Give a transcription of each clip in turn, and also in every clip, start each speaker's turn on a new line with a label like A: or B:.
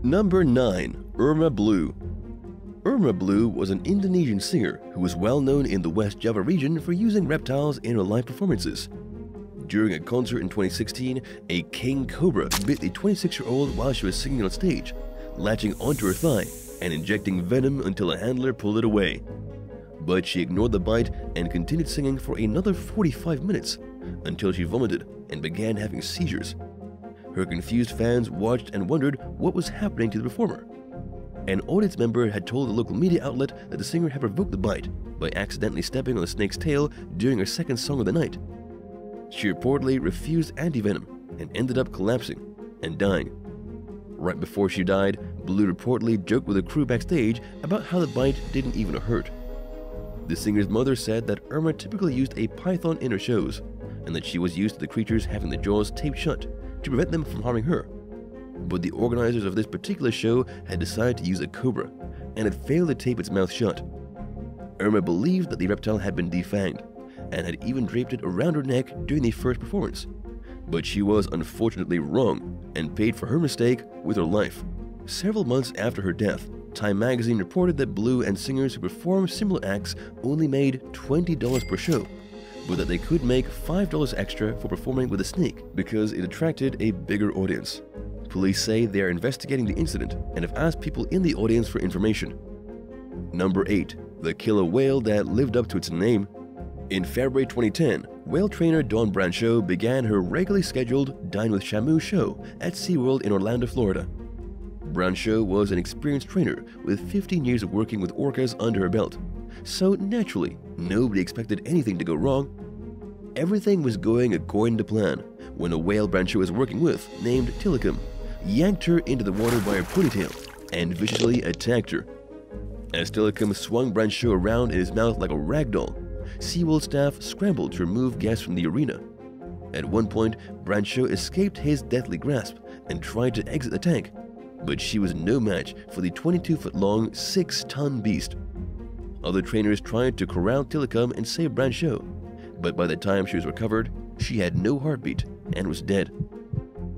A: Number 9. IRMA BULE. IRMA BULE was an Indonesian singer who was well known in the West Java region for using reptiles in her live performances. During a concert in 2016, a king cobra bit the 26-year-old while she was singing on stage, latching onto her thigh and injecting venom until a handler pulled it away. But she ignored the bite and continued singing for another 45 minutes until she vomited and began having seizures. Her confused fans watched and wondered what was happening to the performer. An audience member had told the local media outlet that the singer had provoked the bite by accidentally stepping on the snake's tail during her second song of the night. She reportedly refused antivenom and ended up collapsing and dying. Right before she died, BULE reportedly joked with the crew backstage about how the bite didn't even hurt. The singer's mother said that IRMA typically used a python in her shows, and that she was used to the creatures having the jaws taped shut to prevent them from harming her. But the organizers of this particular show had decided to use a cobra, and had failed to tape its mouth shut. IRMA believed that the reptile had been defanged, and had even draped it around her neck during the first performance. But she was unfortunately wrong, and paid for her mistake with her life. Several months after her death, Time magazine reported that BULE and singers who perform similar acts only made $20 per show, but that they could make $5 extra for performing with a snake because it attracted a bigger audience. Police say they are investigating the incident and have asked people in the audience for information. Number 8. The killer whale that lived up to its name. In February 2010, whale trainer Dawn Brancheau began her regularly scheduled Dine with Shamu show at SeaWorld in Orlando, Florida. Brancheau was an experienced trainer with 15 years of working with orcas under her belt, so naturally, nobody expected anything to go wrong. Everything was going according to plan when a whale Brancheau was working with, named Tilikum, yanked her into the water by her ponytail and viciously attacked her. As Tilikum swung Brancheau around in his mouth like a rag doll, SeaWorld staff scrambled to remove guests from the arena. At one point, Brancheau escaped his deathly grasp and tried to exit the tank, but she was no match for the 22-foot-long, 6-ton beast. Other trainers tried to corral Tilikum and save Brancheau, but by the time she was recovered, she had no heartbeat and was dead.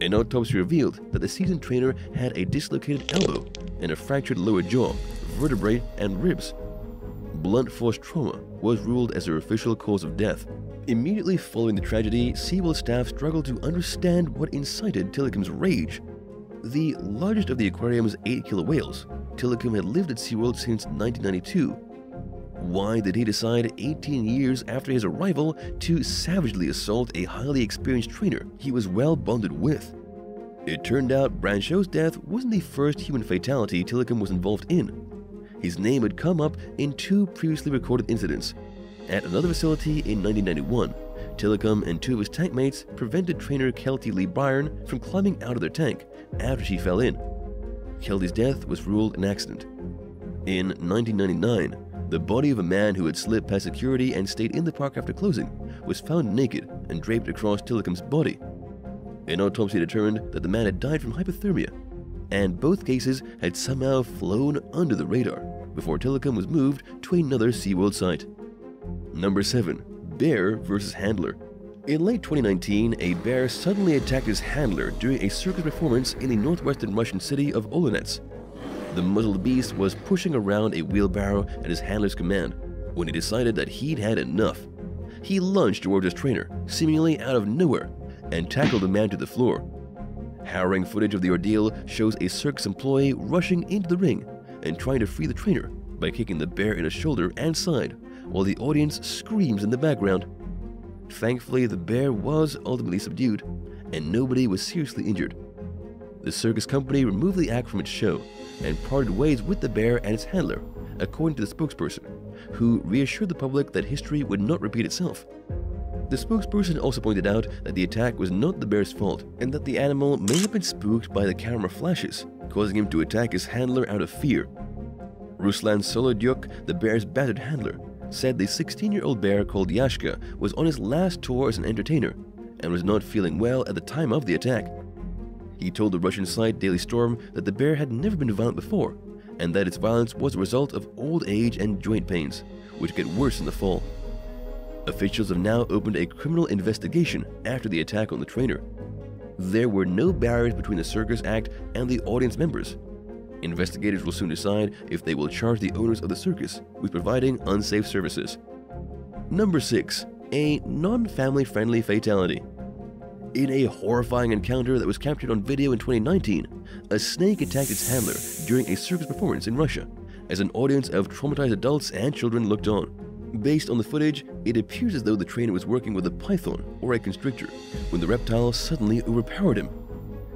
A: An autopsy revealed that the seasoned trainer had a dislocated elbow and a fractured lower jaw, vertebrae, and ribs. Blunt force trauma was ruled as her official cause of death. Immediately following the tragedy, SeaWorld staff struggled to understand what incited Tilikum's rage. The largest of the aquarium's 8 killer whales, Tilikum had lived at SeaWorld since 1992. Why did he decide 18 years after his arrival to savagely assault a highly experienced trainer he was well bonded with? It turned out Brancheau's death wasn't the first human fatality Tilikum was involved in. His name had come up in 2 previously recorded incidents. At another facility in 1991, Tilikum and 2 of his tank mates prevented trainer Kelty Lee Byron from climbing out of their tank after she fell in. Kelty's death was ruled an accident. In 1999, the body of a man who had slipped past security and stayed in the park after closing was found naked and draped across Tilikum's body. An autopsy determined that the man had died from hypothermia, and both cases had somehow flown under the radar before Tilikum was moved to another SeaWorld site. Number 7. Bear versus Handler. In late 2019, a bear suddenly attacked his handler during a circus performance in the northwestern Russian city of Olonets. The muzzled beast was pushing around a wheelbarrow at his handler's command when he decided that he'd had enough. He lunged towards his trainer, seemingly out of nowhere, and tackled the man to the floor. Harrowing footage of the ordeal shows a circus employee rushing into the ring and trying to free the trainer by kicking the bear in the shoulder and side, while the audience screams in the background. Thankfully, the bear was ultimately subdued, and nobody was seriously injured. The circus company removed the act from its show and parted ways with the bear and its handler, according to the spokesperson, who reassured the public that history would not repeat itself. The spokesperson also pointed out that the attack was not the bear's fault and that the animal may have been spooked by the camera flashes, causing him to attack his handler out of fear. Ruslan Solodyuk, the bear's battered handler, said the 16-year-old bear called Yashka was on his last tour as an entertainer and was not feeling well at the time of the attack. He told the Russian site Daily Storm that the bear had never been violent before and that its violence was a result of old age and joint pains, which get worse in the fall. Officials have now opened a criminal investigation after the attack on the trainer. There were no barriers between the circus act and the audience members, Investigators will soon decide if they will charge the owners of the circus with providing unsafe services. Number 6. A non-family friendly fatality. In a horrifying encounter that was captured on video in 2019, a snake attacked its handler during a circus performance in Russia, as an audience of traumatized adults and children looked on. Based on the footage, it appears as though the trainer was working with a python or a constrictor when the reptile suddenly overpowered him.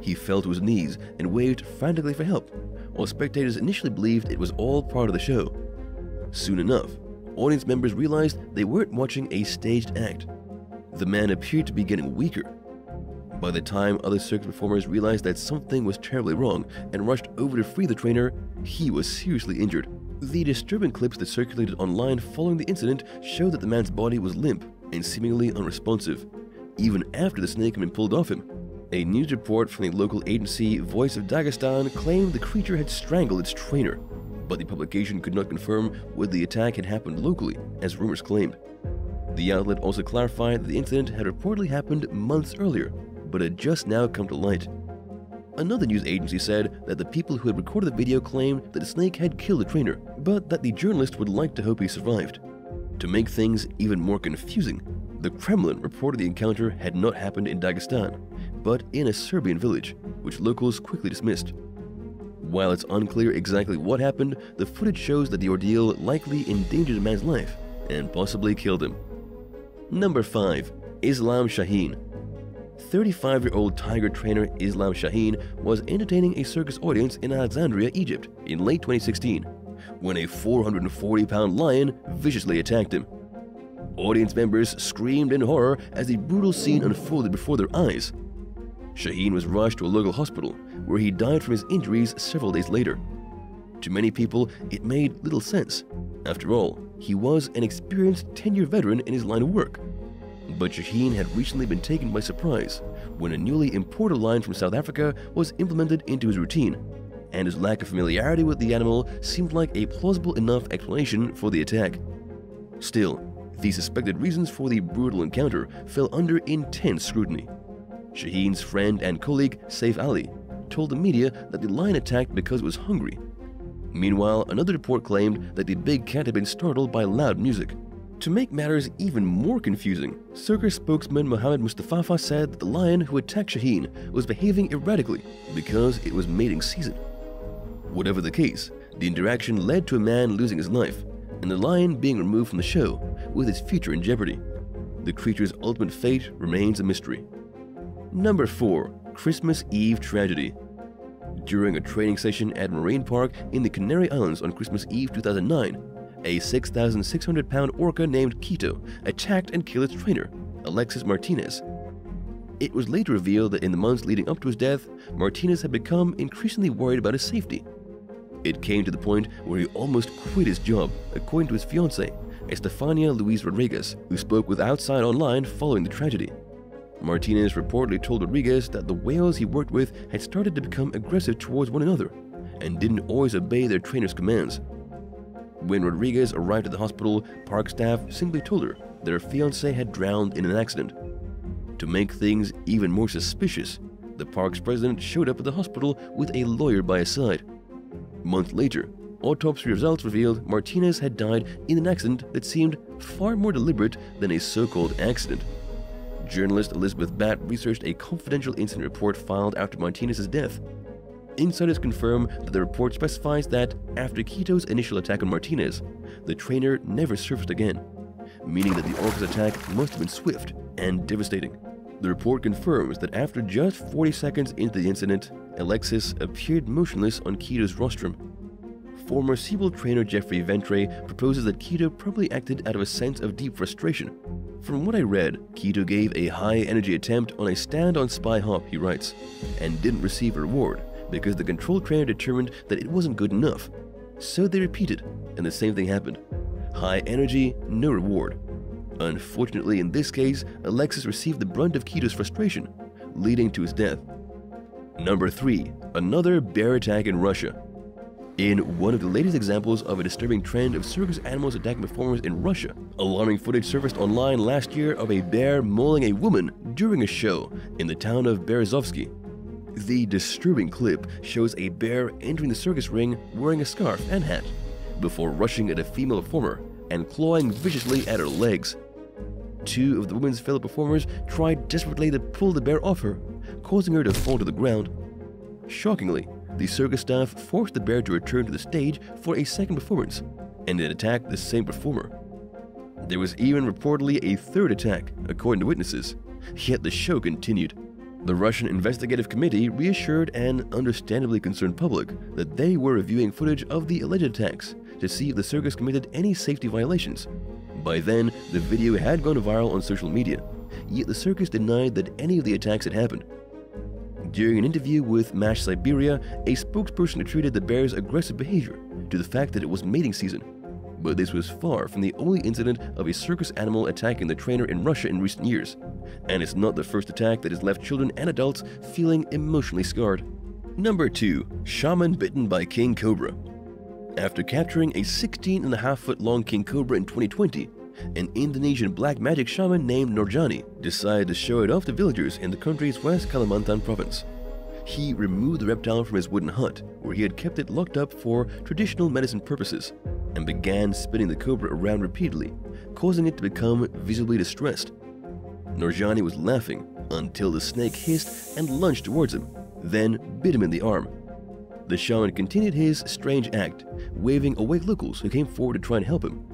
A: He fell to his knees and waved frantically for help, while spectators initially believed it was all part of the show. Soon enough, audience members realized they weren't watching a staged act. The man appeared to be getting weaker. By the time other circus performers realized that something was terribly wrong and rushed over to free the trainer, he was seriously injured. The disturbing clips that circulated online following the incident showed that the man's body was limp and seemingly unresponsive, even after the snake had been pulled off him. A news report from the local agency Voice of Dagestan claimed the creature had strangled its trainer, but the publication could not confirm whether the attack had happened locally, as rumors claimed. The outlet also clarified that the incident had reportedly happened months earlier, but had just now come to light. Another news agency said that the people who had recorded the video claimed that the snake had killed the trainer, but that the journalist would like to hope he survived. To make things even more confusing, the Kremlin reported the encounter had not happened in Dagestan, but in a Serbian village, which locals quickly dismissed. While it's unclear exactly what happened, the footage shows that the ordeal likely endangered the man's life and possibly killed him. Number 5. Islam SHAHEEN. 35-year-old tiger trainer Islam SHAHEEN was entertaining a circus audience in Alexandria, Egypt in late 2016 when a 440-pound lion viciously attacked him. Audience members screamed in horror as the brutal scene unfolded before their eyes. SHAHEEN was rushed to a local hospital where he died from his injuries several days later. To many people, it made little sense. After all, he was an experienced 10-year veteran in his line of work. But SHAHEEN had recently been taken by surprise when a newly imported line from South Africa was implemented into his routine, and his lack of familiarity with the animal seemed like a plausible enough explanation for the attack. Still, the suspected reasons for the brutal encounter fell under intense scrutiny. SHAHEEN's friend and colleague, Saif Ali, told the media that the lion attacked because it was hungry. Meanwhile, another report claimed that the big cat had been startled by loud music. To make matters even more confusing, circus spokesman Mohammed Mustafa said that the lion who attacked SHAHEEN was behaving erratically because it was mating season. Whatever the case, the interaction led to a man losing his life and the lion being removed from the show, with its future in jeopardy. The creature's ultimate fate remains a mystery. Number 4. Christmas Eve Tragedy. During a training session at Marine Park in the Canary Islands on Christmas Eve 2009, a 6,600-pound orca named Quito attacked and killed its trainer, Alexis Martinez. It was later revealed that in the months leading up to his death, Martinez had become increasingly worried about his safety. It came to the point where he almost quit his job, according to his fiancée, Estefania Luis Rodriguez, who spoke with Outside Online following the tragedy. Martinez reportedly told Rodriguez that the whales he worked with had started to become aggressive towards one another and didn't always obey their trainer's commands. When Rodriguez arrived at the hospital, park staff simply told her that her fiancé had drowned in an accident. To make things even more suspicious, the park's president showed up at the hospital with a lawyer by his side. Months later, autopsy results revealed Martinez had died in an accident that seemed far more deliberate than a so-called accident. Journalist Elizabeth Batt researched a confidential incident report filed after Martinez's death. Insiders confirm that the report specifies that after Quito's initial attack on Martinez, the trainer never surfaced again, meaning that the orca's attack must have been swift and devastating. The report confirms that after just 40 seconds into the incident, Alexis appeared motionless on Quito's rostrum. Former SeaWorld trainer Jeffrey Ventre proposes that Quito probably acted out of a sense of deep frustration. From what I read, Quito gave a high-energy attempt on a stand-on spy hop, he writes, and didn't receive a reward because the control trainer determined that it wasn't good enough. So they repeated, and the same thing happened. High energy, no reward. Unfortunately, in this case, Alexis received the brunt of Quito's frustration, leading to his death. Number 3. Another bear attack in Russia. In one of the latest examples of a disturbing trend of circus animals attacking performers in Russia, alarming footage surfaced online last year of a bear mauling a woman during a show in the town of Berezovsky. The disturbing clip shows a bear entering the circus ring wearing a scarf and hat, before rushing at a female performer and clawing viciously at her legs. Two of the woman's fellow performers tried desperately to pull the bear off her, causing her to fall to the ground. Shockingly, the circus staff forced the bear to return to the stage for a second performance and then attacked the same performer. There was even reportedly a third attack, according to witnesses, yet the show continued. The Russian investigative committee reassured an understandably concerned public that they were reviewing footage of the alleged attacks to see if the circus committed any safety violations. By then, the video had gone viral on social media, yet the circus denied that any of the attacks had happened. During an interview with MASH Siberia, a spokesperson attributed the bear's aggressive behavior to the fact that it was mating season. But this was far from the only incident of a circus animal attacking the trainer in Russia in recent years, and it's not the first attack that has left children and adults feeling emotionally scarred. Number 2. Shaman bitten by king cobra. After capturing a 16.5-foot-long king cobra in 2020, an Indonesian black magic shaman named Nurjani decided to show it off to villagers in the country's West Kalimantan province. He removed the reptile from his wooden hut, where he had kept it locked up for traditional medicine purposes, and began spinning the cobra around repeatedly, causing it to become visibly distressed. Nurjani was laughing until the snake hissed and lunged towards him, then bit him in the arm. The shaman continued his strange act, waving away locals who came forward to try and help him.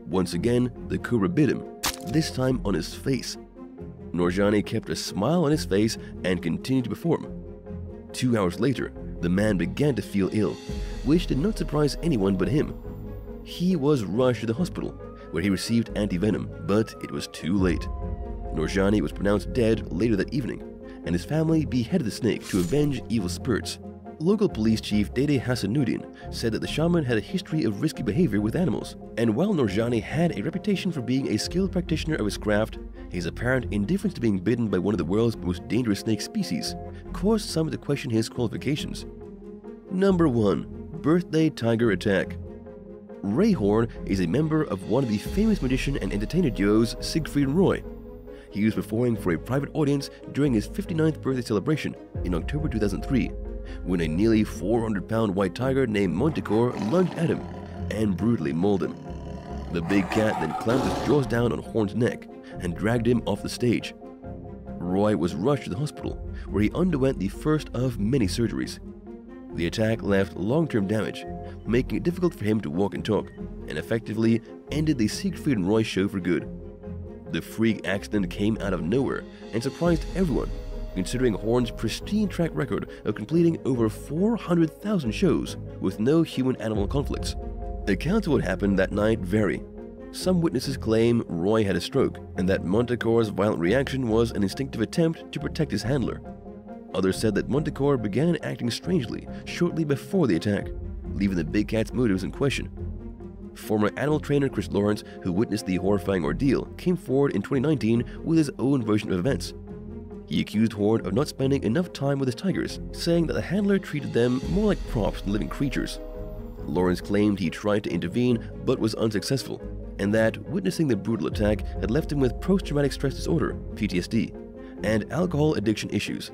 A: Once again, the cobra bit him, this time on his face. Nurjani kept a smile on his face and continued to perform. 2 hours later, the man began to feel ill, which did not surprise anyone but him. He was rushed to the hospital, where he received antivenom, but it was too late. Nurjani was pronounced dead later that evening, and his family beheaded the snake to avenge evil spirits. Local police chief Dede Hasanuddin said that the shaman had a history of risky behavior with animals, and while Nurjani had a reputation for being a skilled practitioner of his craft, his apparent indifference to being bitten by one of the world's most dangerous snake species caused some to question his qualifications. Number 1. Birthday Tiger Attack. Ray Horn is a member of one of the famous magician and entertainer duos Siegfried and Roy. He was performing for a private audience during his 59th birthday celebration in October 2003, when a nearly 400-pound white tiger named Manticore lunged at him and brutally mauled him. The big cat then clamped his jaws down on Horn's neck and dragged him off the stage. Roy was rushed to the hospital, where he underwent the first of many surgeries. The attack left long-term damage, making it difficult for him to walk and talk, and effectively ended the Siegfried and Roy show for good. The freak accident came out of nowhere and surprised everyone, considering Horn's pristine track record of completing over 400,000 shows with no human-animal conflicts. Accounts of what happened that night vary. Some witnesses claim Roy had a stroke and that Manticore's violent reaction was an instinctive attempt to protect his handler. Others said that Manticore began acting strangely shortly before the attack, leaving the big cat's motives in question. Former animal trainer Chris Lawrence, who witnessed the horrifying ordeal, came forward in 2019 with his own version of events. He accused Horn of not spending enough time with his tigers, saying that the handler treated them more like props than living creatures. Lawrence claimed he tried to intervene but was unsuccessful, and that witnessing the brutal attack had left him with post-traumatic stress disorder, PTSD, and alcohol addiction issues.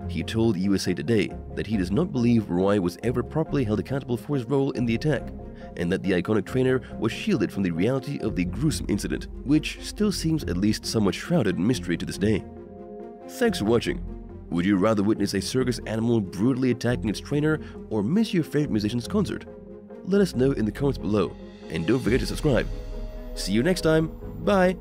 A: He told USA Today that he does not believe Roy was ever properly held accountable for his role in the attack, and that the iconic trainer was shielded from the reality of the gruesome incident, which still seems at least somewhat shrouded in mystery to this day. Thanks for watching. Would you rather witness a circus animal brutally attacking its trainer or miss your favorite musician's concert? Let us know in the comments below, and don't forget to subscribe. See you next time. Bye!